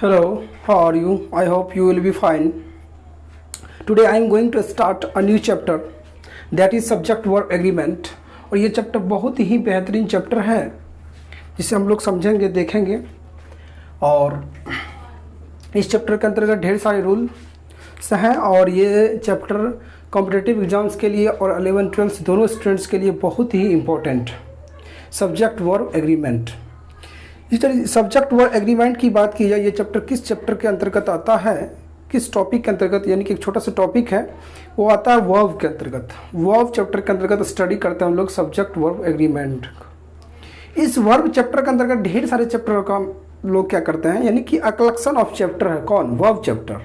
Hello, how are you? I hope you will be fine. Today I am going to start a new chapter that is subject verb agreement. और ये chapter बहुत ही बेहतरीन chapter है जिसे हम लोग समझेंगे, देखेंगे। और इस चैप्टर के अंतर्गत ढेर सारे रूल्स हैं और ये चैप्टर कॉम्पिटिटिव एग्जाम्स के लिए और 11-12 दोनों स्टूडेंट्स के लिए बहुत ही इम्पोर्टेंट सब्जेक्ट वर्ब एग्रीमेंट। इस तरह सब्जेक्ट वर्ब एग्रीमेंट की बात की जाए, ये चैप्टर किस चैप्टर के अंतर्गत आता है, किस टॉपिक के अंतर्गत, यानी कि एक छोटा सा टॉपिक है वो आता है वर्ब के अंतर्गत। वर्ब चैप्टर के अंतर्गत स्टडी करते हैं हम लोग सब्जेक्ट वर्ब एग्रीमेंट। इस वर्ब चैप्टर के अंतर्गत ढेर सारे चैप्टर का लोग क्या करते हैं, यानी कि अ कलेक्शन ऑफ चैप्टर है। कौन? Verb chapter.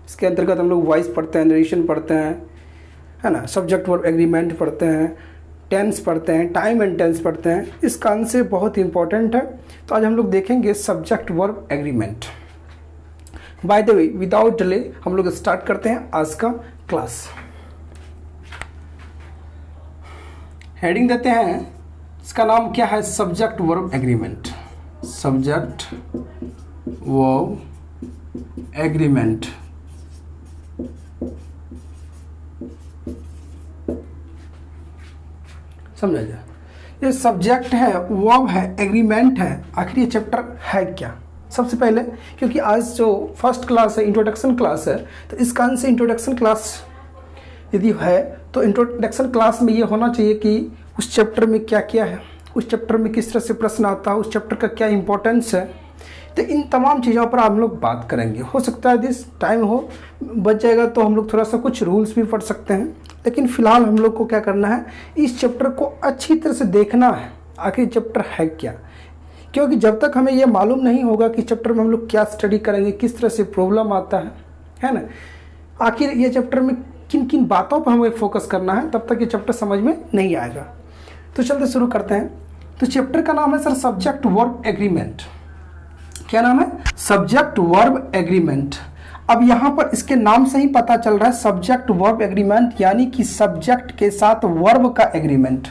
इसके अंतर्गत हम लोग वॉइस पढ़ते हैं, नरेशन पढ़ते हैं, है ना, सब्जेक्ट वर्ब एग्रीमेंट पढ़ते हैं, टेंस पढ़ते हैं, टाइम एंड टेंस पढ़ते हैं। इस कॉन्सेप्ट बहुत इंपॉर्टेंट है। तो आज हम लोग देखेंगे subject verb agreement. By the way, without delay हम लोग स्टार्ट करते हैं आज का क्लास। हेडिंग देते हैं, इसका नाम क्या है? Subject verb agreement. Subject verb agreement. समझा जाए, ये सब्जेक्ट है, वर्ब है, एग्रीमेंट है। आखिर ये चैप्टर है क्या? सबसे पहले, क्योंकि आज जो फर्स्ट क्लास है, इंट्रोडक्शन क्लास है, तो इस कारण से इंट्रोडक्शन क्लास यदि है तो इंट्रोडक्शन क्लास में ये होना चाहिए कि उस चैप्टर में क्या क्या है, उस चैप्टर में किस तरह से प्रश्न आता है, उस चैप्टर का क्या इंपॉर्टेंस है। तो इन तमाम चीज़ों पर हम लोग बात करेंगे। हो सकता है दिस टाइम हो बच जाएगा तो हम लोग थोड़ा सा कुछ रूल्स भी पढ़ सकते हैं, लेकिन फ़िलहाल हम लोग को क्या करना है, इस चैप्टर को अच्छी तरह से देखना है आखिर चैप्टर है क्या। क्योंकि जब तक हमें ये मालूम नहीं होगा कि चैप्टर में हम लोग क्या स्टडी करेंगे, किस तरह से प्रॉब्लम आता है ना, आखिर ये चैप्टर में किन किन बातों पर हमें फोकस करना है, तब तक ये चैप्टर समझ में नहीं आएगा। तो चलते शुरू करते हैं। तो चैप्टर का नाम है सर सब्जेक्ट वर्ब एग्रीमेंट। क्या नाम है? Subject verb agreement. अब यहाँ पर इसके नाम से ही पता चल रहा है सब्जेक्ट वर्ब एग्रीमेंट, यानी कि सब्जेक्ट के साथ वर्ब का एग्रीमेंट।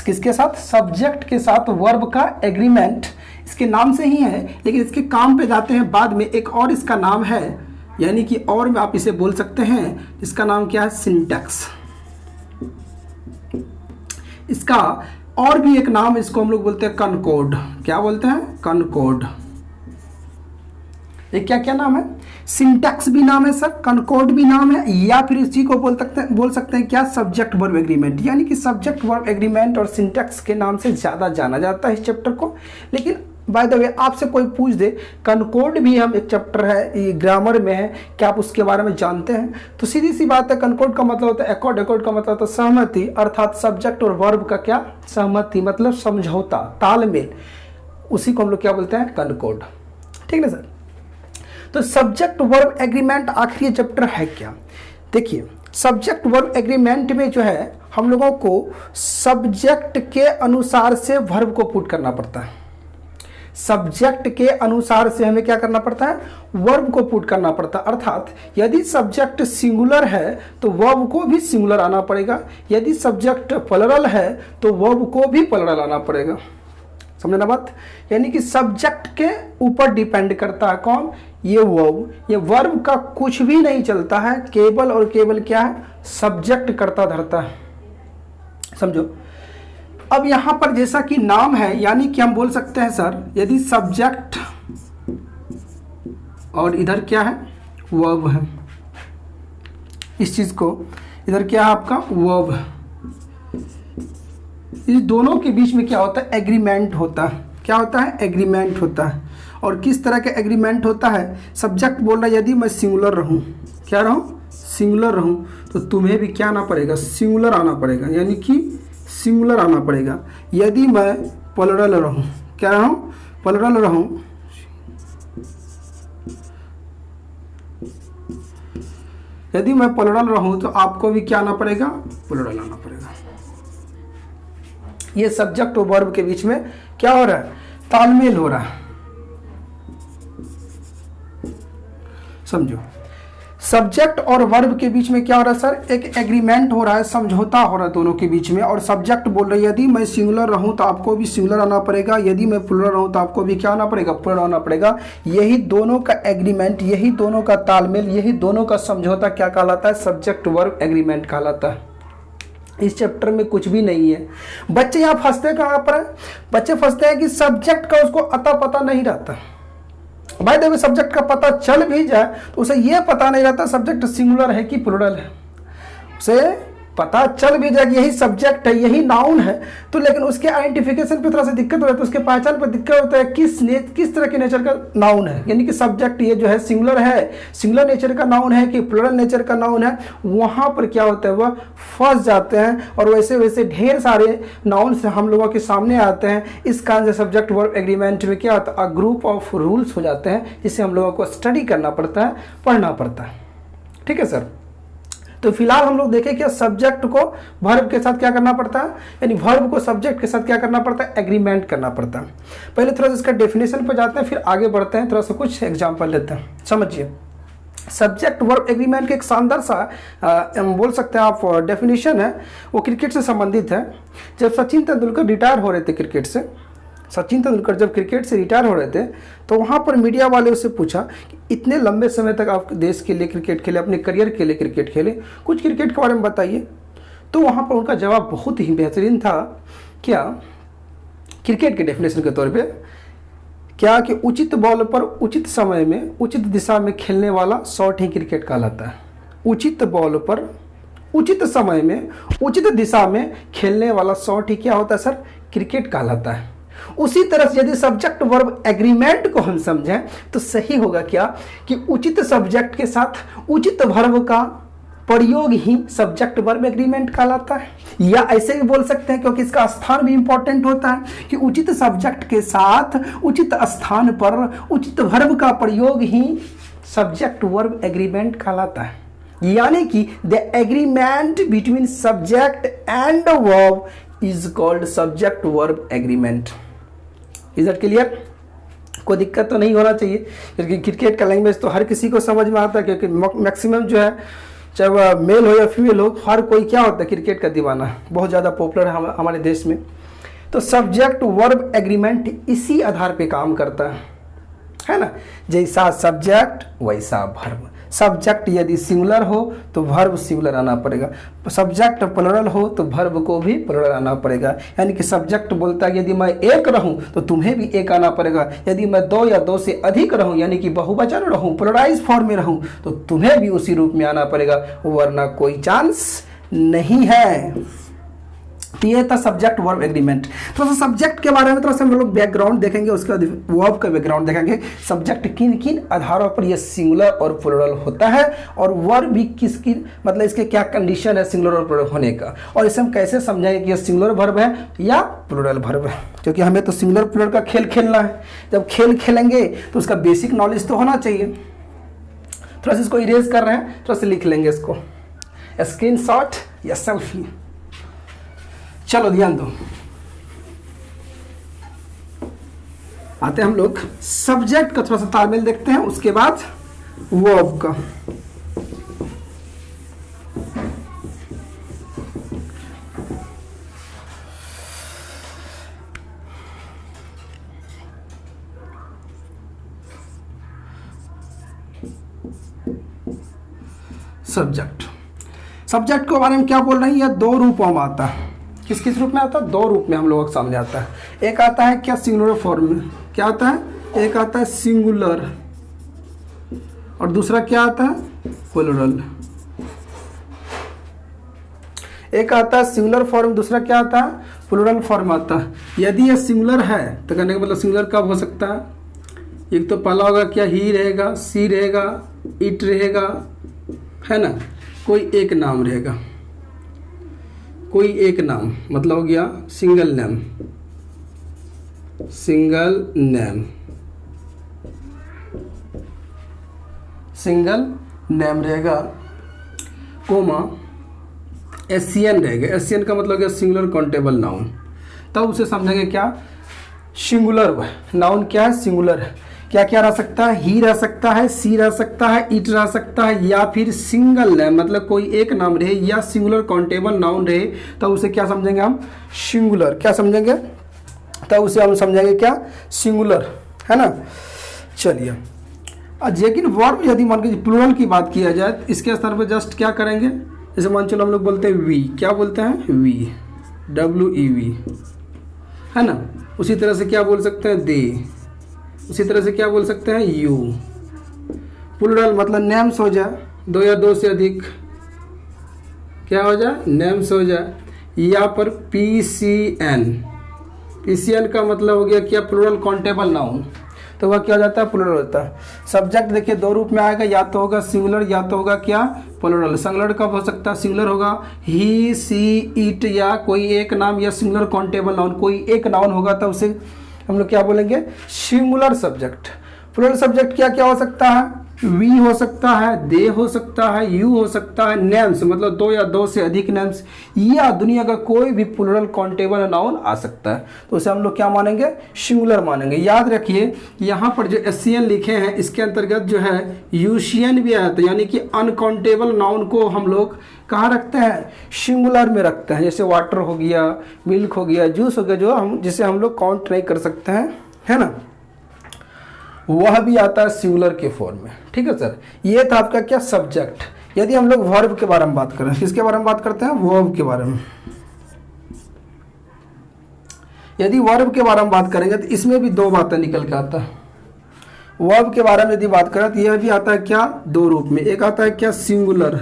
किसके साथ? सब्जेक्ट के साथ वर्ब का एग्रीमेंट। इसके नाम से ही है, लेकिन इसके काम पे जाते हैं बाद में। एक और इसका नाम है, यानी कि और में आप इसे बोल सकते हैं, इसका नाम क्या है? सिंटैक्स। इसका और भी एक नाम, इसको हम लोग बोलते हैं कनकोड। क्या बोलते हैं? कनकोड। ये क्या क्या नाम है? सिंटैक्स भी नाम है सर, कनकोड भी नाम है, या फिर इसी को बोल सकते हैं क्या? Subject verb agreement. यानी कि सब्जेक्ट वर्ब एग्रीमेंट और सिंटैक्स के नाम से ज़्यादा जाना जाता है इस चैप्टर को। लेकिन बाय द वे, आपसे कोई पूछ दे कनकोड भी हम एक चैप्टर है, ये ग्रामर में है, क्या आप उसके बारे में जानते हैं? तो सीधी सी बात है, कनकोड का मतलब होता है एकॉर्ड, एकॉर्ड का मतलब होता है सहमति, अर्थात सब्जेक्ट और वर्ब का क्या? सहमति, मतलब समझौता, तालमेल। उसी को हम लोग क्या बोलते हैं? कनकोड। ठीक ना सर? तो सब्जेक्ट वर्ब एग्रीमेंट आखिर ये चैप्टर है क्या? देखिए, सब्जेक्ट वर्ब एग्रीमेंट में जो है हम लोगों को सब्जेक्ट के अनुसार से वर्ब को पुट करना पड़ता है। सब्जेक्ट के अनुसार से हमें क्या करना पड़ता है? वर्ब को पुट करना पड़ता है। अर्थात यदि सब्जेक्ट सिंगुलर है तो वर्ब को भी सिंगुलर आना पड़ेगा, यदि सब्जेक्ट प्लरल है तो वर्ब को भी प्लरल आना पड़ेगा। समझना बात? यानी कि सब्जेक्ट के ऊपर डिपेंड करता है कौन? ये वर्ब। ये वर्ब का कुछ भी नहीं चलता है, केवल और केवल क्या है? सब्जेक्ट करता धरता है। समझो। अब यहां पर जैसा कि नाम है, यानी कि हम बोल सकते हैं सर, यदि सब्जेक्ट और इधर क्या है? वर्ब है। इस चीज को इधर क्या है? आपका वर्ब है। इस दोनों के बीच में क्या होता है? एग्रीमेंट होता है। क्या होता है? एग्रीमेंट होता है। और किस तरह का एग्रीमेंट होता है? सब्जेक्ट बोल रहा है यदि मैं सिंगुलर रहूं, क्या रहूं? सिंगुलर रहूं, तो तुम्हें भी क्या आना पड़ेगा? सिंगुलर आना पड़ेगा, यानी कि सिंगुलर आना पड़ेगा। यदि मैं प्लरल रहूं, क्या रहूं? प्लरल रहूं, यदि मैं प्लरल रहूं तो आपको भी क्या आना पड़ेगा? प्लरल आना पड़ेगा। ये सब्जेक्ट और वर्ब के बीच में क्या हो रहा है? तालमेल हो रहा है। समझो। सब्जेक्ट और वर्ब के बीच में क्या हो रहा है सर, एक एग्रीमेंट हो रहा है, समझौता हो रहा है दोनों के बीच में। और सब्जेक्ट बोल रही है यदि मैं सिंगुलर रहूं तो आपको भी सिंगुलर आना पड़ेगा, यदि मैं प्लुरल रहूं तो आपको भी क्या आना पड़ेगा, प्लुरल आना पड़ेगा। यही दोनों का एग्रीमेंट, यही दोनों का तालमेल, यही दोनों का समझौता क्या कहलाता है, सब्जेक्ट वर्ब एग्रीमेंट कहलाता है। इस चैप्टर में कुछ भी नहीं है। बच्चे यहाँ फंसते कहाँ पर है, बच्चे फंसते हैं कि सब्जेक्ट का उसको अता पता नहीं रहता। भाई देखो सब्जेक्ट का पता चल भी जाए तो उसे ये पता नहीं रहता सब्जेक्ट सिंगुलर है कि प्लुरल है। उसे पता चल भी जाए कि यही सब्जेक्ट है, यही नाउन है, तो लेकिन उसके आइडेंटिफिकेशन पे थोड़ा सा दिक्कत हो जाती है, उसके पहचान पर दिक्कत होता है किस तरह के नेचर का नाउन है, यानी कि सब्जेक्ट ये जो है सिंगुलर है, सिंगुलर नेचर का नाउन है कि प्लुरल नेचर का नाउन है। वहाँ पर क्या होता है, वह फंस जाते हैं और वैसे वैसे ढेर सारे नाउन से हम लोगों के सामने आते हैं। इस कारण से सब्जेक्ट वर्ब एग्रीमेंट में क्या होता है, ग्रुप ऑफ रूल्स हो जाते हैं, जिससे हम लोगों को स्टडी करना पड़ता है, पढ़ना पड़ता है। ठीक है सर। तो फिलहाल हम लोग देखें कि सब्जेक्ट को वर्ब के साथ क्या करना पड़ता है, यानी वर्ब को सब्जेक्ट के साथ क्या करना पड़ता है, एग्रीमेंट करना पड़ता है। पहले थोड़ा सा इसका डेफिनेशन पर जाते हैं, फिर आगे बढ़ते हैं, थोड़ा सा कुछ एग्जांपल लेते हैं। समझिए, सब्जेक्ट वर्ब एग्रीमेंट के एक शानदार सा बोल सकते हैं आप डेफिनेशन है, वो क्रिकेट से संबंधित है। जब सचिन तेंदुलकर रिटायर हो रहे थे क्रिकेट से, सचिन तेंदुलकर जब क्रिकेट से रिटायर हो रहे थे तो वहाँ पर मीडिया वाले उससे पूछा कि इतने लंबे समय तक आप देश के लिए क्रिकेट खेले, अपने करियर के लिए क्रिकेट खेले, कुछ क्रिकेट के बारे में बताइए। तो वहाँ पर उनका जवाब बहुत ही बेहतरीन था। क्या, क्रिकेट के डेफिनेशन के तौर पे क्या कि उचित बॉल पर उचित समय में उचित दिशा में खेलने वाला शॉट ही क्रिकेट कहलाता है। उचित बॉल पर उचित समय में उचित दिशा में खेलने वाला शॉट ही क्या होता है सर, क्रिकेट कहलाता है। उसी तरह से यदि सब्जेक्ट वर्ब एग्रीमेंट को हम समझें तो सही होगा क्या कि उचित सब्जेक्ट के साथ उचित वर्ब का प्रयोग ही सब्जेक्ट वर्ब एग्रीमेंट कहलाता है। या ऐसे भी बोल सकते हैं, क्योंकि इसका स्थान भी इंपॉर्टेंट होता है, कि उचित सब्जेक्ट के साथ उचित स्थान पर उचित वर्ब का प्रयोग ही सब्जेक्ट वर्ब एग्रीमेंट कहलाता है। यानी कि the agreement between subject and verb is called subject verb agreement. Is that clear? कोई दिक्कत तो नहीं होना चाहिए, क्योंकि क्रिकेट का लैंग्वेज तो हर किसी को समझ में आता है, क्योंकि मैक्सिमम जो है, चाहे वह मेल हो या फीमेल हो, हर कोई क्या होता है, क्रिकेट का दीवाना, बहुत ज़्यादा पॉपुलर है हमारे देश में। तो सब्जेक्ट वर्ब एग्रीमेंट इसी आधार पे काम करता है ना, जैसा सब्जेक्ट वैसा वर्ब। सब्जेक्ट यदि सिंगुलर हो तो वर्ब सिंगुलर आना पड़ेगा, सब्जेक्ट प्लुरल हो तो वर्ब को भी प्लुरल आना पड़ेगा। यानी कि सब्जेक्ट बोलता है यदि मैं एक रहूं तो तुम्हें भी एक आना पड़ेगा, यदि मैं दो या दो से अधिक रहूं यानी कि बहुवचन रहूं, प्लुरलाइज फॉर्म में रहूं, तो तुम्हें भी उसी रूप में आना पड़ेगा, वरना कोई चांस नहीं है। तो ये था सब्जेक्ट वर्ब एग्रीमेंट। थोड़ा सा सब्जेक्ट के बारे में थोड़ा सा हम लोग बैकग्राउंड देखेंगे, उसके बाद वर्ब का बैकग्राउंड देखेंगे। सब्जेक्ट किन किन आधारों पर ये सिंगुलर और प्लुरल होता है, और वर्ब भी किसकी, मतलब इसके क्या कंडीशन है सिंगुलर और प्लुरल होने का, और इसे हम कैसे समझाएंगे कि ये सिंगुलर वर्ब है या प्लुरल वर्ब है, क्योंकि हमें तो सिंगुलर प्लुरल का खेल खेलना है। जब खेल खेलेंगे तो उसका बेसिक नॉलेज तो होना चाहिए। थोड़ा सा इसको इरेज कर रहे हैं, थोड़ा सा लिख लेंगे इसको, स्क्रीनशॉट या सेल्फी। चलो ध्यान दो, आते हैं हम लोग सब्जेक्ट का थोड़ा सा तालमेल देखते हैं, उसके बाद वर्ब का। सब्जेक्ट के बारे में क्या बोल रहे हैं, यह दो रूपों में आता है। किस किस रूप में आता है, दो रूप में हम लोगों के सामने आता है। एक आता है क्या, सिंगुलर फॉर्म में, क्या आता है, एक आता है सिंगुलर, और दूसरा क्या आता है, प्लुरल। एक आता है सिंगुलर फॉर्म, दूसरा क्या आता है, प्लुरल फॉर्म आता है। यदि ये सिंगुलर है तो कहने का मतलब सिंगुलर कब हो सकता है, एक तो पहला होगा क्या, ही रहेगा, सी रहेगा, इट रहेगा, है ना, कोई एक नाम रहेगा, कोई एक नाम, मतलब हो गया single name, single name, single name रहेगा, कोमा एशियन रहेगा। एशियन का मतलब क्या, सिंगुलर काउंटेबल नाउन। तब उसे समझेंगे क्या, सिंगुलर नाउन क्या है, सिंगुलर है। क्या क्या रह सकता है, ही रह सकता है, सी रह सकता है, इट रह सकता है, या फिर सिंगल नेम मतलब कोई एक नाम रहे या सिंगुलर काउंटेबल नाउन रहे तो उसे क्या समझेंगे हम, सिंगुलर। क्या समझेंगे, तो उसे हम समझेंगे क्या, सिंगुलर, है ना। चलिए लेकिन वर्ब यदि मान के प्लूरल की बात किया जाए तो इसके स्थान पर जस्ट क्या करेंगे, जैसे मान चलो हम लोग बोलते हैं वी, क्या बोलते हैं, वी, WEV, है ना। उसी तरह से क्या बोल सकते हैं, दे, उसी तरह से क्या बोल सकते हैं, यू। प्लूरल मतलब नेम्स हो जाए, दो या दो से अधिक क्या हो जाए, नेम्स हो जाए। यहाँ पर PCN का मतलब हो गया क्या, प्लूरल काउंटेबल नाउन, तो वह क्या हो जाता है, प्लूरल होता है। सब्जेक्ट देखिए दो रूप में आएगा, या तो होगा सिंगुलर या तो होगा क्या, प्लूरल। सिंगुलर कब हो सकता है, सिंगुलर होगा ही, सी, इट, या कोई एक नाम या सिंगुलर काउंटेबल नाउन, कोई एक नाउन होगा तो उसे हम लोग क्या बोलेंगे, सिंगुलर सब्जेक्ट। प्लूरल सब्जेक्ट क्या क्या हो सकता है, वी हो सकता है, दे हो सकता है, यू हो सकता है, नेम्स मतलब दो या दो से अधिक नेम्स, या दुनिया का कोई भी प्लूरल काउंटेबल नाउन आ सकता है, तो उसे हम लोग क्या मानेंगे, सिंगुलर मानेंगे। याद रखिए यहाँ पर जो SCN लिखे हैं इसके अंतर्गत जो है UCN भी आता है, यानी कि अनकाउंटेबल नाउन को हम लोग कहाँ रखते हैं, सिंगुलर में रखते हैं। जैसे वाटर हो गया, मिल्क हो गया, जूस हो गया, जो हम जिसे हम लोग काउंट नहीं कर सकते हैं, है ना, वह भी आता है सिंगुलर के फॉर्म में। ठीक है सर, ये था आपका क्या, सब्जेक्ट। यदि हम लोग वर्ब के बारे में बात करें, किसके बारे में बात करते हैं, वर्ब के बारे में। यदि वर्ब के बारे में बात करेंगे तो इसमें भी दो बातें निकल के आता है। वर्ब के बारे में यदि बात करें तो यह भी आता है क्या, दो रूप में, एक आता है क्या, सिंगुलर,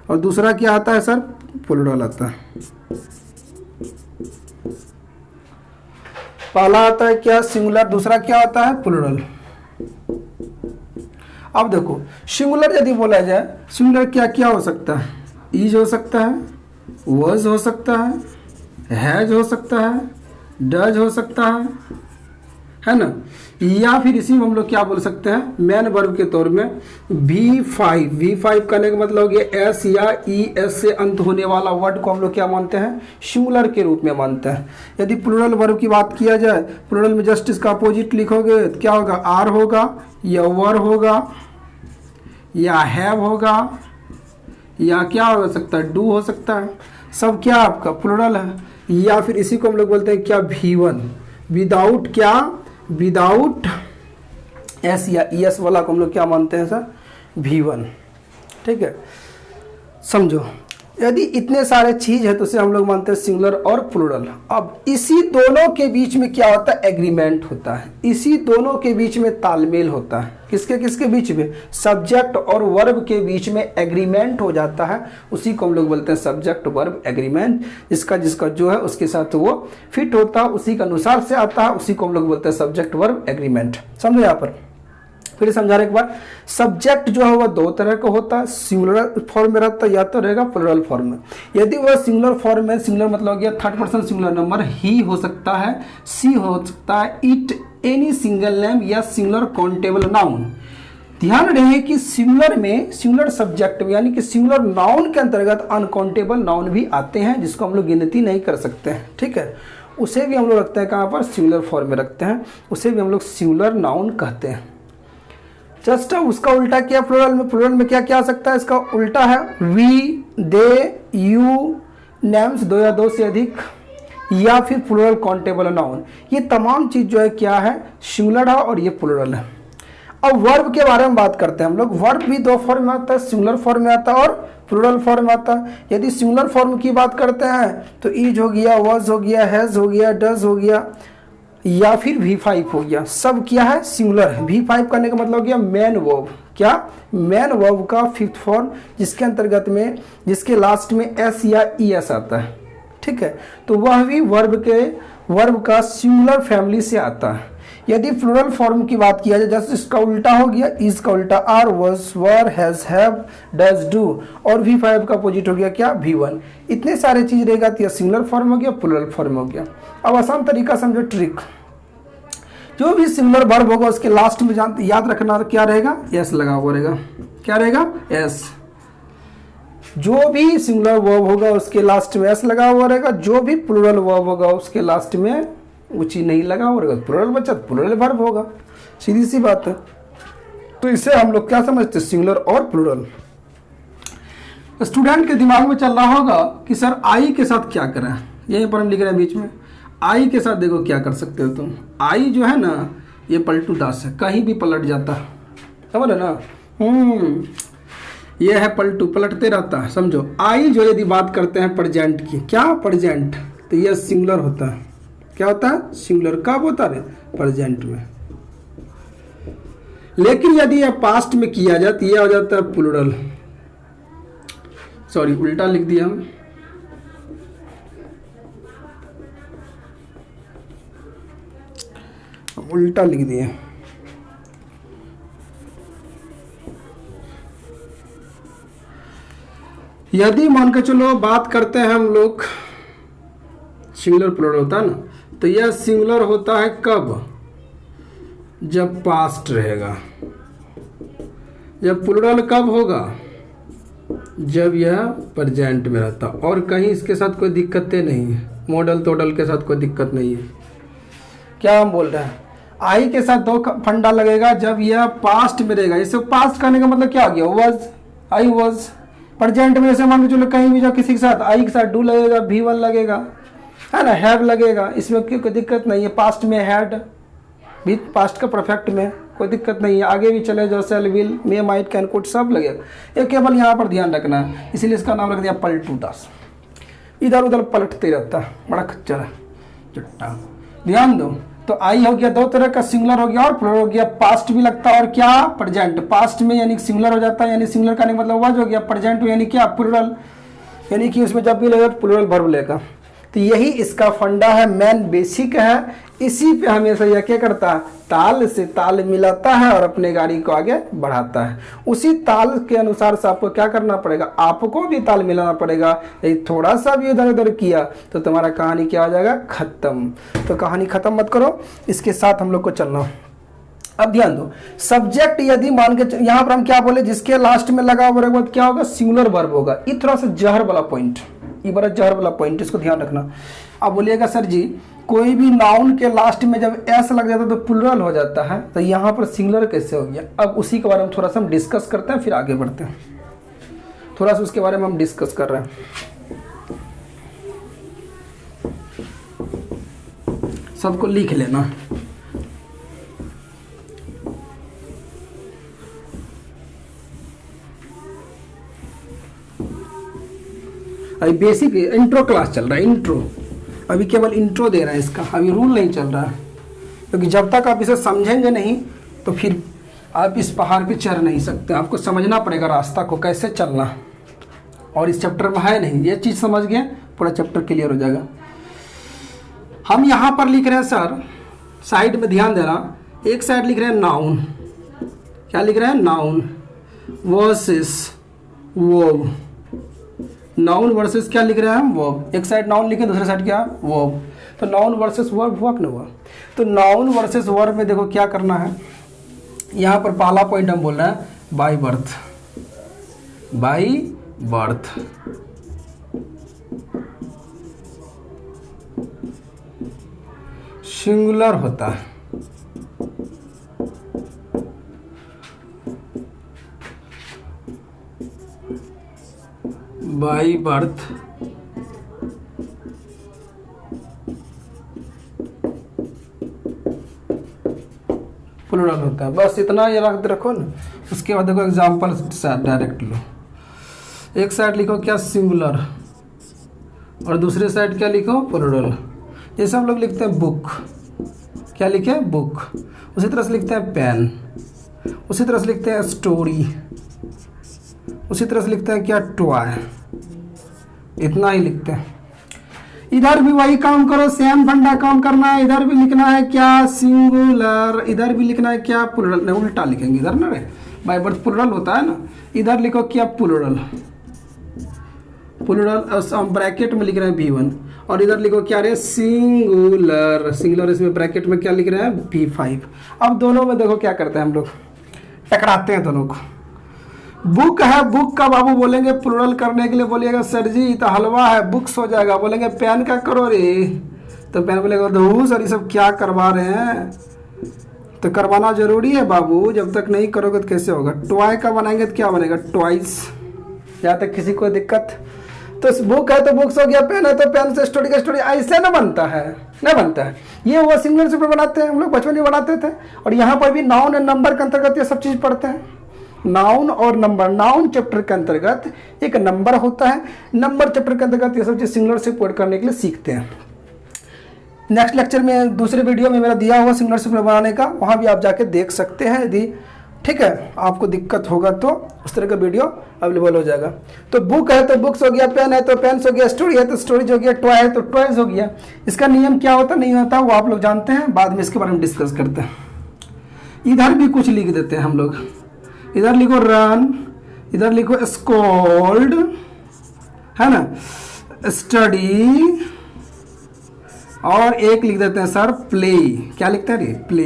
और दूसरा क्या आता है सर, प्लूरल आता है। पहला आता है क्या, सिंगुलर, दूसरा क्या आता है, प्लूरल। अब देखो सिंगुलर यदि बोला जाए, सिंगुलर क्या क्या हो सकता है, इज हो सकता है, वॉज हो सकता है, हैज हो सकता है, डज हो सकता है ना, या फिर इसी में हम लोग क्या बोल सकते हैं, मेन वर्ब के तौर में V5 करने का मतलब हो गया S या ES से अंत होने वाला वर्ड को हम लोग क्या मानते हैं, सिंगुलर के रूप में मानते हैं। यदि प्लूरल वर्ब की बात किया जाए, प्लूरल में जस्ट इसका अपोजिट लिखोगे तो क्या होगा, आर होगा, या वर होगा, या हैव होगा, या क्या हो सकता है, डू हो सकता है, सब क्या आपका प्लूरल है। या फिर इसी को हम लोग बोलते हैं क्या, V1, विदाउट क्या, विदाउट S या ES वाला को हम लोग क्या मानते हैं सर, V1। ठीक है, समझो यदि इतने सारे चीज है तो उसे हम लोग मानते हैं सिंगुलर और प्लूरल। अब इसी दोनों के बीच में क्या होता है, एग्रीमेंट होता है, इसी दोनों के बीच में तालमेल होता है। किसके किसके बीच में, सब्जेक्ट और वर्ब के बीच में एग्रीमेंट हो जाता है, उसी को हम लोग बोलते हैं सब्जेक्ट वर्ब एग्रीमेंट। जिसका जिसका जो है उसके साथ वो फिट होता है, उसी के अनुसार से आता है, उसी को हम लोग बोलते हैं सब्जेक्ट वर्ब एग्रीमेंट। समझो यहाँ पर फिर समझाने के बाद, सब्जेक्ट जो है वह दो तरह का होता है, सिंगुलर फॉर्म में रहता है या तो रहेगा प्लूरल फॉर्म में। यदि वह सिंगुलर फॉर्म में, सिंगुलर मतलब हो गया थर्ड पर्सन सिंगुलर नंबर, ही हो सकता है, सी हो सकता है, इट, एनी सिंगल नेम या सिंगुलर काउंटेबल नाउन। ध्यान रहे कि सिंगुलर में, सिंगुलर सब्जेक्ट में यानी कि सिंगुलर नाउन के अंतर्गत अनकाउंटेबल नाउन भी आते हैं जिसको हम लोग गिनती नहीं कर सकते हैं। ठीक है, उसे भी हम लोग रखते हैं कहाँ पर, सिंगुलर फॉर्म में रखते हैं, उसे भी हम लोग सिंगुलर नाउन कहते हैं। जस्ट उसका उल्टा क्या, प्लूरल में, प्लूरल में क्या क्या आ सकता है, इसका उल्टा है वी, दे, यू, नेम्स दो या दो से अधिक, या फिर प्लूरल काउंटेबल नाउन। ये तमाम चीज जो है क्या है, सिंगुलर है और ये प्लूरल है। अब वर्ब के बारे में बात करते हैं हम लोग। वर्ब भी दो फॉर्म में आता है, सिंगुलर फॉर्म में आता है और प्लूरल फॉर्म में आता है। यदि सिंगुलर फॉर्म की बात करते हैं तो इज हो गया, वॉज हो गया, हैज हो गया, डज हो गया, या फिर V5 हो गया, सब क्या है, सिंगुलर है। V5 करने का मतलब हो गया मेन वर्ब, क्या, मेन वर्ब का फिफ्थ फॉर्म, जिसके अंतर्गत में, जिसके लास्ट में S या ES आता है। ठीक है, तो वह भी वर्ब का सिंगुलर फैमिली से आता है। यदि प्लूरल फॉर्म की बात किया जाए, जैसे इसका उल्टा हो गया, इज का उल्टा are, was, were, has, have, does, do, और V5 का अपोजिट हो गया क्या, V1। इतने सारे चीज रहेगा तो यह सिंगुलर फॉर्म हो गया, प्लूरल फॉर्म हो गया। अब आसान तरीका समझो, ट्रिक, जो भी सिंगुलर वर्ब होगा उसके लास्ट में जानते याद रखना क्या रहेगा, एस लगा हुआ रहेगा, क्या रहेगा, एस। जो भी सिंगुलर वर्ब होगा उसके लास्ट में एस लगा हुआ रहेगा, जो भी प्लूरल वर्ब होगा उसके लास्ट में ऊंची नहीं लगा और प्लूरल बचा तो प्लूरल वर्ब होगा, सीधी सी बात है। तो इसे हम लोग क्या समझते हैं, सिंगुलर और प्लूरल। स्टूडेंट के दिमाग में चल रहा होगा कि सर आई के साथ क्या करें, यहीं पर हम लिख रहे हैं बीच में। आई के साथ देखो क्या कर सकते हो तुम, आई जो है ना ये पलटू दास है, कहीं भी पलट जाता है, समझ ना। ये है पलटू, पलटते रहता है, समझो। आई जो यदि बात करते हैं प्रेजेंट की, क्या प्रेजेंट, तो यह सिंगुलर होता है। क्या होता है, सिंगुलर। कब होता है, प्रेजेंट में। लेकिन यदि यह पास्ट में किया जाए तो यह हो जाता है प्लूरल। सॉरी, उल्टा लिख दिया हम। उल्टा लिख दिए। यदि मान के चलो बात करते हैं हम लोग, सिंगुलर प्लूरल होता है ना, तो यह सिंगुलर होता है कब, जब पास्ट रहेगा। जब प्लूरल कब होगा, जब यह प्रेजेंट में रहता, और कहीं इसके साथ कोई दिक्कतें नहीं है, मॉडल टोडल के साथ कोई दिक्कत नहीं है। क्या हम बोल रहे हैं, आई के साथ दो फंडा लगेगा जब यह पास्ट में रहेगा। इसे पास्ट करने का मतलब क्या आ गया, वॉज, आई वॉज। प्रेजेंट में जैसे मान के चलो कहीं भी जाओ किसी के साथ, आई के साथ डू लगेगा, V1 लगेगा, है ना, हैव लगेगा, इसमें कोई दिक्कत नहीं है। पास्ट में हैड भी, पास्ट का परफेक्ट में कोई दिक्कत नहीं है। आगे भी चले जाओ, shall, will, may, might, can, could सब लगेगा। ये केवल यहाँ पर ध्यान रखना है, इसीलिए इसका नाम रख दिया पलटू दास। इधर उधर पलटते रहता है, बड़ा खच्चर है, चट्टा। ध्यान दो, तो आई हो गया दो तरह का, सिंगुलर हो गया और प्लूरल हो गया। पास्ट भी लगता है और क्या, प्रेजेंट। पास्ट में यानी सिंगुलर हो जाता है, यानी सिंगुलर का मतलब वॉज हो गया। प्रेजेंट में यानी क्या, प्लूरल, यानी कि उसमें जब भी लगेगा तो प्लूरल वर्ब लेगा। तो यही इसका फंडा है, मेन बेसिक है। इसी पे हमेशा यह क्या करता है, ताल से ताल मिलाता है और अपने गाड़ी को आगे बढ़ाता है। उसी ताल के अनुसार से आपको क्या करना पड़ेगा, आपको भी ताल मिलाना पड़ेगा। यदि थोड़ा सा भी इधर उधर किया तो तुम्हारा कहानी क्या हो जाएगा, खत्म। तो कहानी खत्म मत करो, इसके साथ हम लोग को चलना। अब ध्यान दो, सब्जेक्ट यदि मान के यहाँ पर हम क्या बोले, जिसके लास्ट में लगा हुआ बाद क्या होगा, सिंगुलर वर्ब होगा। ये थोड़ा सा जहर वाला पॉइंट, ये बड़ा जहर वाला पॉइंट, इसको ध्यान रखना। अब बोलिएगा सर जी कोई भी नाउन के लास्ट में जब एस लग जाता है तो प्लूरल हो जाता है, तो यहाँ पर सिंगुलर कैसे हो गया। अब उसी के बारे में थोड़ा सा हम डिस्कस करते हैं, फिर आगे बढ़ते हैं। थोड़ा सा उसके बारे में हम डिस्कस कर रहे हैं। सबको लिख लेना। अभी बेसिक इंट्रो क्लास चल रहा है, इंट्रो। अभी केवल इंट्रो दे रहा है इसका, अभी रूल नहीं चल रहा है। क्योंकि जब तक आप इसे समझेंगे नहीं तो फिर आप इस पहाड़ पे चढ़ नहीं सकते। आपको समझना पड़ेगा रास्ता को कैसे चलना, और इस चैप्टर में है नहीं। ये चीज़ समझ गए, पूरा चैप्टर क्लियर हो जाएगा। हम यहाँ पर लिख रहे हैं सर, साइड में ध्यान देना, एक साइड लिख रहे हैं नाउन। क्या लिख रहे हैं, noun versus verb. Noun versus क्या लिख रहे हैं हम, वर्ब। एक साइड नाउन लिखे, दूसरे साइड क्या, वर्ब। तो नाउन वर्सेस वर्ब हुआ कि नहीं हुआ। तो नाउन वर्सेस वर्ब में देखो क्या करना है। यहाँ पर पहला पॉइंट हम बोल रहे हैं by birth. By birth singular होता है। बाय बर्थ प्लूरल होता है। बस इतना ये रखो ना। उसके बाद देखो एग्जाम्पल डायरेक्ट लो। एक साइड लिखो क्या, सिंगुलर, और दूसरे साइड क्या लिखो, प्लूरल। जैसे हम लोग लिखते हैं बुक, क्या लिखे, बुक। उसी तरह से लिखते हैं पेन, उसी तरह से लिखते हैं स्टोरी, उसी तरह से लिखते हैं क्या, टॉय। इतना ही लिखते हैं। इधर भी वही काम करो, सेम फंडा काम करना है। इधर भी लिखना है क्या, सिंगुलर, इधर भी लिखना है क्या, प्लूरल। नहीं, उल्टा लिखेंगे इधर ना रे, बाय बर्थ प्लूरल होता है ना। इधर लिखो क्या, प्लूरल, प्लूरल ब्रैकेट में लिख रहे हैं V1, और इधर लिखो क्या रे, सिंगुलर। सिंगुलर इसमें ब्रैकेट में क्या लिख रहे हैं, V5। अब दोनों में देखो क्या करते हैं हम लोग, टकराते हैं दोनों को। बुक है, बुक का बाबू बोलेंगे प्लूरल करने के लिए, बोलिएगा सर जी तो हलवा है, बुक्स हो जाएगा। बोलेंगे पेन का करो रे, तो पेन बोलेगा धू सर ये सब क्या करवा रहे हैं, तो करवाना जरूरी है बाबू, जब तक नहीं करोगे तो कैसे होगा। टॉय का बनाएंगे तो क्या बनेगा, टॉयज। जहाँ तक किसी को दिक्कत, तो बुक है तो बुक्स हो गया, पेन है तो पेन से स्टोरी का स्टोरी, ऐसे ना बनता है, ना बनता है। ये वो सिंगुलर से बनाते हैं हम लोग, बचपन में बनाते थे। और यहाँ पर भी नाउन एंड नंबर के अंतर्गत ये सब चीज़ पढ़ते हैं, नाउन और नंबर। नाउन चैप्टर के अंतर्गत एक नंबर होता है, नंबर चैप्टर के अंतर्गत ये सब चीज़ सिंगुलर से कोड करने के लिए सीखते हैं। नेक्स्ट लेक्चर में दूसरे वीडियो में मेरा दिया हुआ सिंगुलर से बनाने का, वहाँ भी आप जाके देख सकते हैं। यदि ठीक है आपको दिक्कत होगा तो उस तरह का वीडियो अवेलेबल हो जाएगा। तो बुक है तो बुक्स हो गया, पेन है तो पेन्स हो गया, स्टोरी है तो स्टोरीज हो गया, टॉय है तो टॉयज हो गया। इसका नियम क्या होता नहीं होता वो आप लोग जानते हैं, बाद में इसके बारे में डिस्कस करते हैं। इधर भी कुछ लिख देते हैं हम लोग, इधर लिखो रन, इधर लिखो स्कोल्ड, है ना, स्टडी, और एक लिख देते हैं सर प्ले। क्या लिखते हैं रे, प्ले।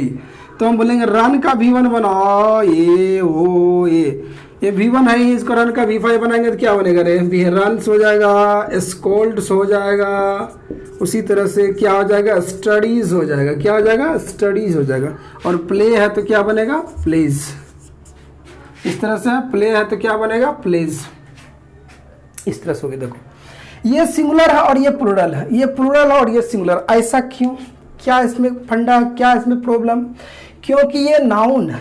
तो हम बोलेंगे रन का V1 बनाओ, ये वो ये V1 है, इसको रन का V5 बनाएंगे तो क्या बनेगा रे, रन्स हो जाएगा, स्कोल्ड्स हो जाएगा, उसी तरह से क्या हो जाएगा, स्टडीज हो जाएगा। क्या हो जाएगा, स्टडीज हो जाएगा। और प्ले है तो क्या बनेगा, प्लेज। इस तरह से प्ले है तो क्या बनेगा, प्लेज। इस तरह से हो गया। देखो ये सिंगुलर है और ये प्लूरल है, ये प्लूरल है और ये सिंगुलर। ऐसा क्यों, क्या इसमें फंडा, क्या इसमें प्रॉब्लम, क्योंकि ये नाउन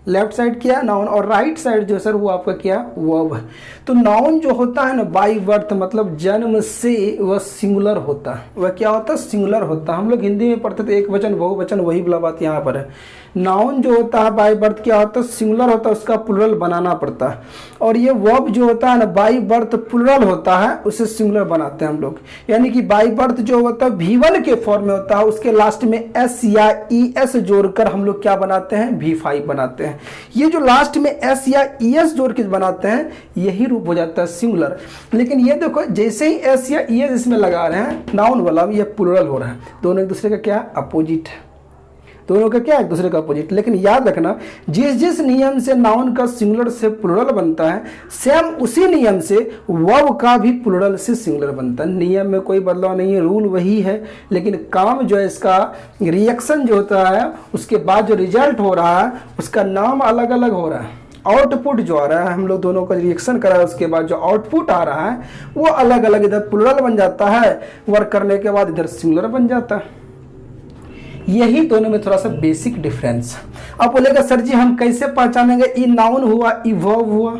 लेफ्ट साइड क्या है नाउन, और राइट साइड जो सर वो आपका क्या वर्ब है। तो नाउन जो होता है ना बाई बर्थ, मतलब जन्म से, वह सिंगुलर होता है। वह क्या होता है, सिंगुलर होता है। हम लोग हिंदी में पढ़ते थे एक वचन बहुवचन, वही वाला बात यहाँ पर है। नाउन जो होता है बाई बर्थ क्या होता है, सिंगुलर होता है, उसका प्लूरल बनाना पड़ता है। और ये वर्ब जो होता है ना बाई बर्थ प्लूरल होता है, उसे सिंगुलर बनाते हैं हम लोग। यानी कि बाई बर्थ जो होता है V1 के फॉर्म में होता है, उसके लास्ट में S या ES जोड़कर हम लोग क्या बनाते हैं, V5 बनाते हैं। ये जो लास्ट में S या ES जोड़ के बनाते हैं यही रूप हो जाता है सिंगुलर। लेकिन ये देखो जैसे ही S या ES इसमें लगा रहे हैं नाउन वाला, ये प्लूरल हो रहा है। दोनों एक दूसरे का क्या अपोजिट है, दोनों का क्या एक दूसरे का अपोजिट। लेकिन याद रखना जिस जिस नियम से नाउन का सिंगुलर से प्लूरल बनता है, सेम उसी नियम से वर्ब का भी प्लूरल से सिंगुलर बनता है। नियम में कोई बदलाव नहीं है, रूल वही है, लेकिन काम जो है इसका रिएक्शन जो होता है उसके बाद जो रिजल्ट हो रहा है उसका नाम अलग अलग हो रहा है। आउटपुट जो आ रहा है, हम लोग दोनों का रिएक्शन करा है, उसके बाद जो आउटपुट आ रहा है वो अलग अलग, इधर प्लूरल बन जाता है वर्क करने के बाद, इधर सिंगुलर बन जाता है। यही दोनों में थोड़ा सा बेसिक डिफरेंस। अब बोलेगा सर जी हम कैसे पहचानेंगे ई नाउन हुआ ई वर्ब हुआ,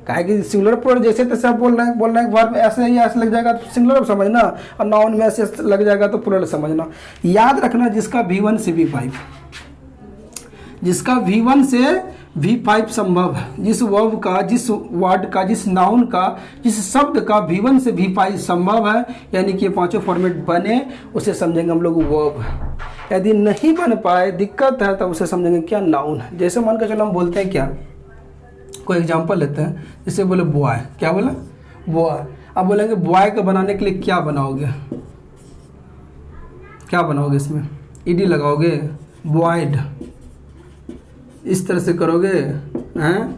काहे कि सिंगुलर प्लूरल जैसे तैसे आप बोल रहे हैं वर्ब ऐसे ही ऐसे लग जाएगा तो सिंगुलर समझना, और नाउन में ऐसे लग जाएगा तो प्लूरल समझना। याद रखना जिसका V1 से V5, जिसका V1 से V5 संभव है, जिस वर्ब का, जिस वर्ड का, जिस नाउन का, जिस शब्द का V1 से V5 संभव है, यानी कि ये पांचों फॉर्मेट बने, उसे समझेंगे हम लोग वर्ब। यदि नहीं बन पाए, दिक्कत है, तब उसे समझेंगे क्या नाउन है। जैसे मान कर चलो हम बोलते हैं क्या, कोई एग्जांपल लेते हैं, जैसे बोले बॉय, क्या बोला बॉय। अब बोलेंगे बॉय को बनाने के लिए क्या बनाओगे, क्या बनाओगे, इसमें ईडी लगाओगे, बॉयड, इस तरह से करोगे हैं,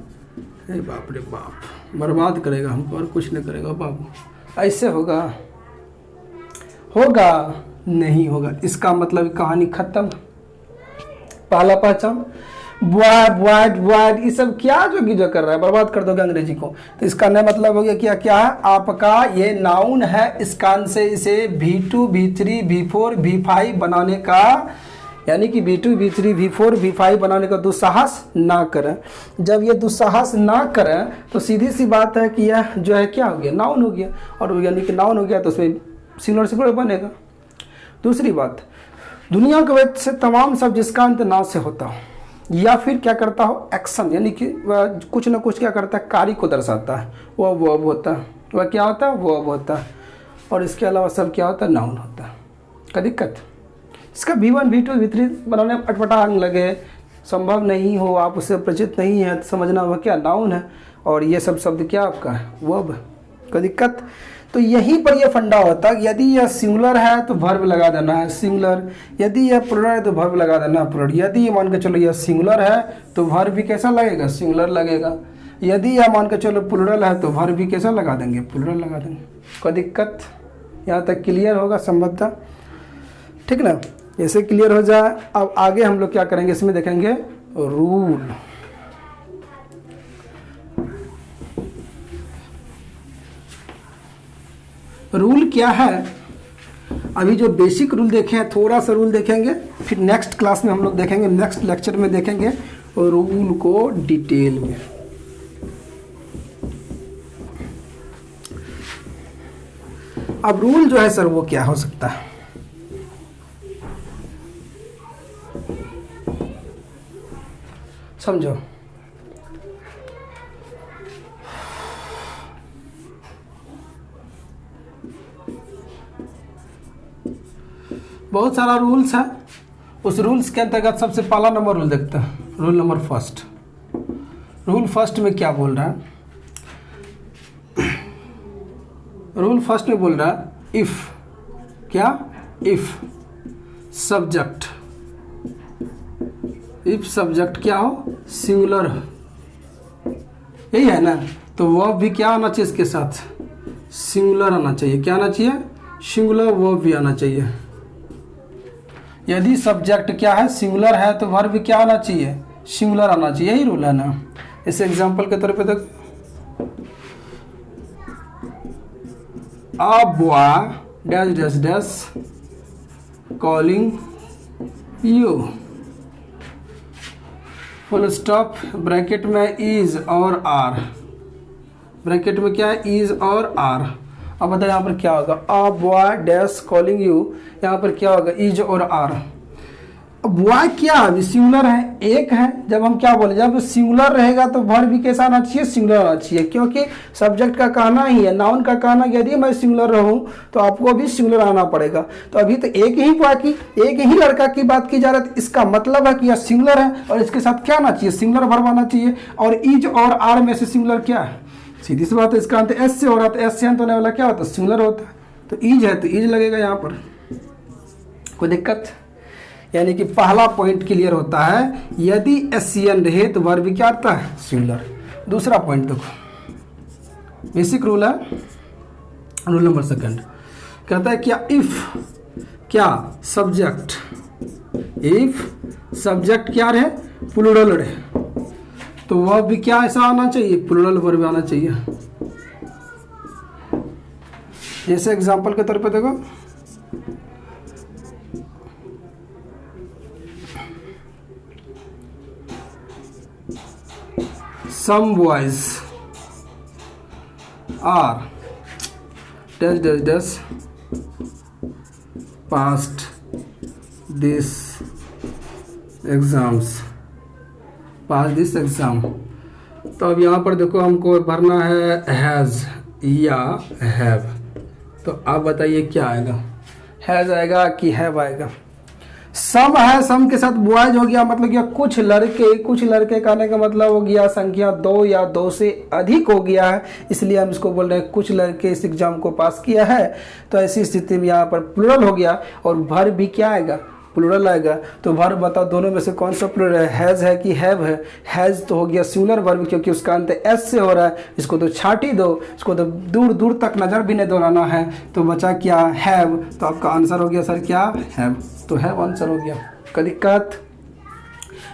बाप रे बाप, बर्बाद करेगा हमको और कुछ नहीं करेगा बाबू। ऐसे होगा, होगा नहीं होगा, इसका मतलब कहानी खत्म। पहला पहचान बॉय बॉयड बॉयड, ये सब क्या जो कर रहा है, बर्बाद कर दोगे अंग्रेजी को। तो इसका नया मतलब हो गया क्या, क्या है आपका ये नाउन है, इस कान से इसे V2 V3 V4 V5 बनाने का, यानी कि V2 V3 V4 V5 बनाने का दुस्साहस ना करें। जब ये दुस्साहस ना करें तो सीधी सी बात है कि यह जो है क्या हो गया, नाउन हो गया। और यानी कि नाउन हो गया तो उसमें सिंगुलर से बनेगा। दूसरी बात, दुनिया के वैसे से तमाम सब जिसका अंत नाव से होता हो या फिर क्या करता हो एक्शन, यानी कि वह कुछ ना कुछ क्या करता है, कार्य को दर्शाता है, वह वर्ब होता है। वह क्या होता है, वर्ब होता है। और इसके अलावा सब क्या होता है, नाउन होता है। का दिक्कत इसका V1 V2 V3 बनाने में अटपटांग लगे, संभव नहीं हो, आप उससे परिचित नहीं है, तो समझना वह क्या नाउन है, और ये सब शब्द क्या आपका है, वर्ब। का दिक्कत तो यहीं पर यह फंडा होता है। यदि यह सिंगुलर है तो वर्ब लगा देना है सिंगुलर, यदि यह प्लूरल है तो वर्ब लगा देना है प्लूरल। यदि मान के चलो यह सिंगुलर है तो वर्ब भी कैसा लगेगा, सिंगुलर लगेगा। यदि यह मान के चलो प्लूरल है तो वर्ब भी कैसा लगा देंगे, प्लूरल लगा देंगे। कोई दिक्कत यहाँ तक क्लियर होगा संभवतः। ठीक ना, ऐसे क्लियर हो जाए। अब आगे हम लोग क्या करेंगे, इसमें देखेंगे रूल। रूल क्या है, अभी जो बेसिक रूल देखे हैं, थोड़ा सा रूल देखेंगे, फिर नेक्स्ट क्लास में हम लोग देखेंगे, नेक्स्ट लेक्चर में देखेंगे रूल को डिटेल में। अब रूल जो है सर वो क्या हो सकता है, समझो। बहुत सारा रूल्स है, उस रूल्स के अंतर्गत सबसे पहला नंबर रूल देखते हैं, rule number first. Rule first में क्या बोल रहा है, रूल फर्स्ट में बोल रहा है इफ, क्या, इफ सब्जेक्ट, इफ सब्जेक्ट क्या हो, सिंगुलर, यही है ना, तो वर्ब भी क्या आना चाहिए इसके साथ, सिंगुलर आना चाहिए। क्या आना चाहिए, सिंगुलर वर्ब भी आना चाहिए। यदि सब्जेक्ट क्या है, सिंगुलर है, तो वर्ब भी क्या आना चाहिए, सिंगुलर आना चाहिए। यही रूल है ना। इस एग्जांपल के तौर पे तो a boy dash dash dash calling you, full stop, bracket में इज और आर, ब्रैकेट में क्या है, इज और आर। अब बताओ यहाँ पर क्या होगा, a boy dash calling you, यहाँ पर क्या होगा, इज और आर। बॉय क्या अभी सिंगुलर है, एक है। जब हम क्या बोले, जब सिंगुलर रहेगा तो वर्ब भी कैसा आना चाहिए, सिंगुलर आना चाहिए, क्योंकि सब्जेक्ट का कहना ही है, नाउन का कहना, यदि मैं सिंगुलर रहूं तो आपको भी सिंगुलर आना पड़ेगा। तो अभी तो एक ही बॉय की, एक ही लड़का की बात की जा रही है, इसका मतलब है कि यह सिंगुलर है और इसके साथ क्या आना चाहिए, सिंगुलर वर्ब आना चाहिए। और इज और आर में से सिंगुलर क्या है, सीधी सी बात है, इसका अंत एस से हो रहा, तो एस से अंत होने वाला क्या होता है, सिंगुलर होता है। तो इज है तो इज लगेगा यहाँ पर, कोई दिक्कत। यानी कि पहला पॉइंट क्लियर होता है, यदि एससीएन रहे तो वर्ब क्या आता है, सिंगुलर। दूसरा पॉइंट देखो, बेसिक रूल है, रूल नंबर सेकंड कहता है क्या, इफ क्या सब्जेक्ट, इफ सब्जेक्ट क्या रहे, प्लूरल रहे, तो वर्ब भी क्या ऐसा आना चाहिए, प्लूरल वर्ब आना चाहिए। जैसे एग्जांपल के तौर पे देखो, some boys are dash dash dash passed this exams, pass this exam। तो अब यहाँ पर देखो हमको भरना है हैज़ या हैव, तो आप बताइए क्या आएगा, हैज़ आएगा कि हैव आएगा। सम है, सम के साथ बॉयज हो गया, मतलब क्या कुछ लड़के कहने का मतलब हो गया संख्या 2 या 2 से अधिक हो गया है, इसलिए हम इसको बोल रहे हैं कुछ लड़के इस एग्जाम को पास किया है। तो ऐसी स्थिति में यहाँ पर प्लूरल हो गया और वर्ब भी क्या आएगा, प्लूरल आएगा। तो वर्ब बताओ दोनों में से कौन सा प्लूरल है, हैज़ है कि हैव है। हैज़ तो हो गया सिंगुलर वर्ब, क्योंकि उसका अंत एस से हो रहा है, इसको तो छाट ही दो, इसको तो दूर दूर तक नज़र भी नहीं दौड़ाना है। तो बचा क्या, हैव। तो आपका आंसर हो गया सर क्या, हैव। तो हैव आंसर हो गया। कोई दिक्कत।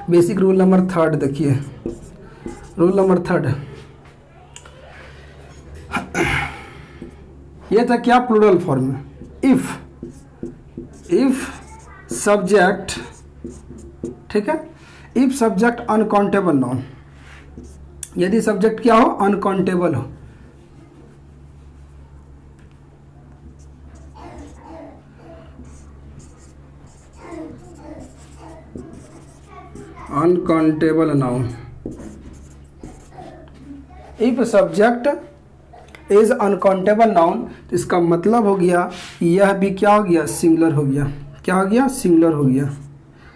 बेसिक रूल नंबर थर्ड देखिए, रूल नंबर थर्ड ये था क्या, प्लूरल फॉर्म में। इफ सब्जेक्ट, ठीक है, इफ सब्जेक्ट अनकाउंटेबल नाउन, यदि सब्जेक्ट क्या हो, अनकाउंटेबल हो, uncountable noun, if subject is uncountable noun, तो इसका मतलब हो गया यह भी क्या हो गया, सिंगुलर हो गया। क्या हो गया, सिंगुलर हो गया।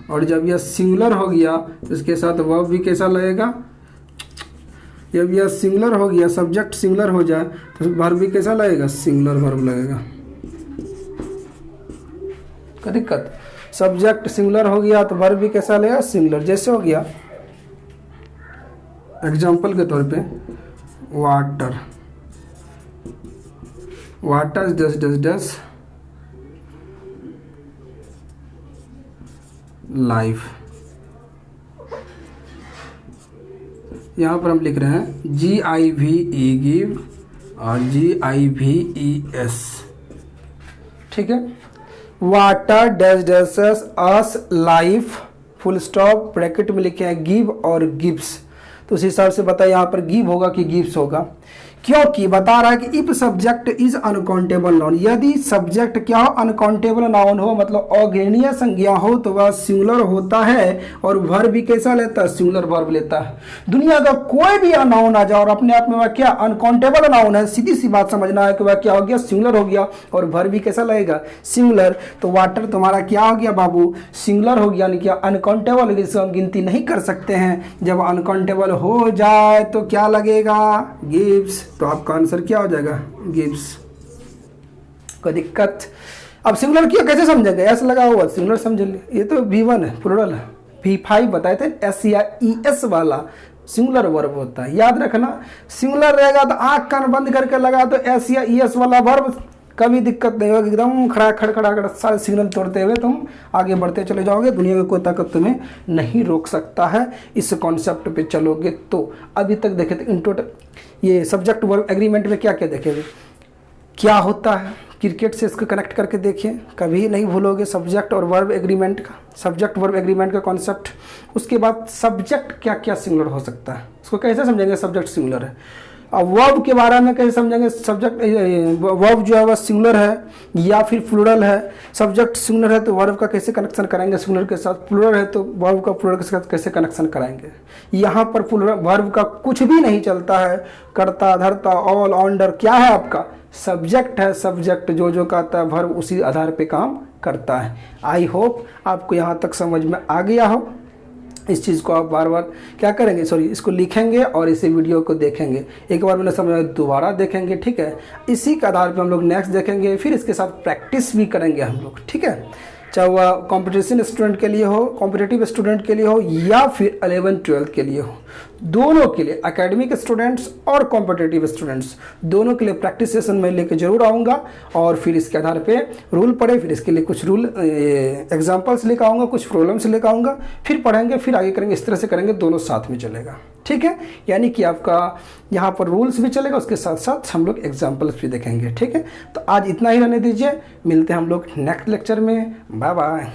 और जब यह सिंगुलर हो गया तो इसके साथ वर्ब भी कैसा लगेगा, जब यह सिंगुलर हो गया, सब्जेक्ट सिंगुलर हो जाए तो वर्ब भी कैसा लगेगा, सिंगुलर वर्ब लगेगा। क्या दिक्कत, सब्जेक्ट सिंगुलर हो गया तो वर्ब भी कैसा लगेगा, सिंगुलर। जैसे हो गया एग्जाम्पल के तौर पे, वाटर, वाटर डस डस डस लाइफ। यहाँ पर हम लिख रहे हैं GIVE गिव और GIVES, ठीक है। वाटर डैश डैशेस अस लाइफ फुल स्टॉप ब्रैकेट में लिखे हैं गिव और गिव्स, तो उस हिसाब से बताइए यहाँ पर गिव होगा कि गिव्स होगा, क्योंकि बता रहा है कि if subject is uncountable noun, यदि सब्जेक्ट क्या हो, अनकाउंटेबल नाउन हो, मतलब अगणनीय संज्ञा हो, तो वह सिंगुलर होता है और वर्ब भी कैसा लेता है, सिंगुलर वर्ब लेता है। दुनिया का कोई भी नाउन आ जाए और अपने आप में वह क्या अनकाउंटेबल नाउन है, सीधी सी बात समझना है कि वह क्या हो गया, सिंगुलर हो गया और वर्ब भी कैसा लगेगा, सिंगुलर। तो वाटर तुम्हारा क्या हो गया बाबू, सिंगुलर हो गया, यानी कि अनकाउंटेबल हो गया, जिसको हम गिनती नहीं कर सकते हैं। जब अनकाउंटेबल हो जाए तो क्या लगेगा, गिव्स, तो आपका आंसर क्या हो जाएगा, गिव्स। कोई दिक्कत? अब सिंगुलर किया कैसे समझेंगे, ऐसा लगा हुआ सिंगुलर समझ लिए, ये तो V1 है, प्लूरल है। V5 बताए थे S या ES वाला सिंगुलर वर्ब होता है, याद रखना। सिंगुलर रहेगा तो आंख कान बंद करके लगा तो S या ES वाला वर्ब, कभी दिक्कत नहीं होगी, एकदम खड़ा खड़खड़ा सारे सिग्नल तोड़ते हुए तुम आगे बढ़ते चले जाओगे, दुनिया में कोई ताकत तुम्हें नहीं रोक सकता है इस कॉन्सेप्ट पे चलोगे तो। अभी तक देखे थे इन टोटल ये सब्जेक्ट वर्ब एग्रीमेंट में क्या क्या देखेंगे, क्या होता है, क्रिकेट से इसको कनेक्ट करके देखिए, कभी नहीं भूलोगे सब्जेक्ट और वर्ब एग्रीमेंट का, सब्जेक्ट वर्ब एग्रीमेंट का कॉन्सेप्ट। उसके बाद सब्जेक्ट क्या क्या सिंगुलर हो सकता है, उसको कैसे समझेंगे सब्जेक्ट सिंगुलर है। अब वर्ब के बारे में कैसे समझेंगे, सब्जेक्ट वर्ब जो है वह सिंगुलर है या फिर प्लूरल है। सब्जेक्ट सिंगुलर है तो वर्ब का कैसे कनेक्शन कराएंगे सिंगुलर के साथ, प्लूरल है तो वर्ब का प्लूरल के साथ कैसे कनेक्शन कराएंगे। यहाँ पर प्लूरल वर्ब का कुछ भी नहीं चलता है, करता धरता ऑल ऑन्डर क्या है आपका, सब्जेक्ट है। सब्जेक्ट जो जो कहता है वर्ब उसी आधार पे काम करता है। आई होप आपको यहाँ तक समझ में आ गया हो। इस चीज़ को आप बार बार क्या करेंगे, सॉरी इसको लिखेंगे और इसी वीडियो को देखेंगे, एक बार मैंने समझा दोबारा देखेंगे, ठीक है। इसी के आधार पे हम लोग नेक्स्ट देखेंगे, फिर इसके साथ प्रैक्टिस भी करेंगे हम लोग, ठीक है। चाहे वह कॉम्पिटिशन स्टूडेंट के लिए हो, कॉम्पिटिटिव स्टूडेंट के लिए हो या फिर 11-12 के लिए हो, दोनों के लिए, एकेडमिक स्टूडेंट्स और कॉम्पिटिटिव स्टूडेंट्स दोनों के लिए प्रैक्टिस सेशन में लेके जरूर आऊँगा। और फिर इसके आधार पे रूल पढ़े, फिर इसके लिए कुछ रूल एग्जाम्पल्स लेकर आऊँगा, कुछ प्रॉब्लम्स लेकर आऊँगा, फिर पढ़ेंगे, फिर आगे करेंगे, इस तरह से करेंगे, दोनों साथ में चलेगा, ठीक है। यानी कि आपका यहाँ पर रूल्स भी चलेगा, उसके साथ साथ हम लोग एग्जाम्पल्स भी देखेंगे, ठीक है। तो आज इतना ही रहने दीजिए, मिलते हैं हम लोग नेक्स्ट लेक्चर में, बाय बाय।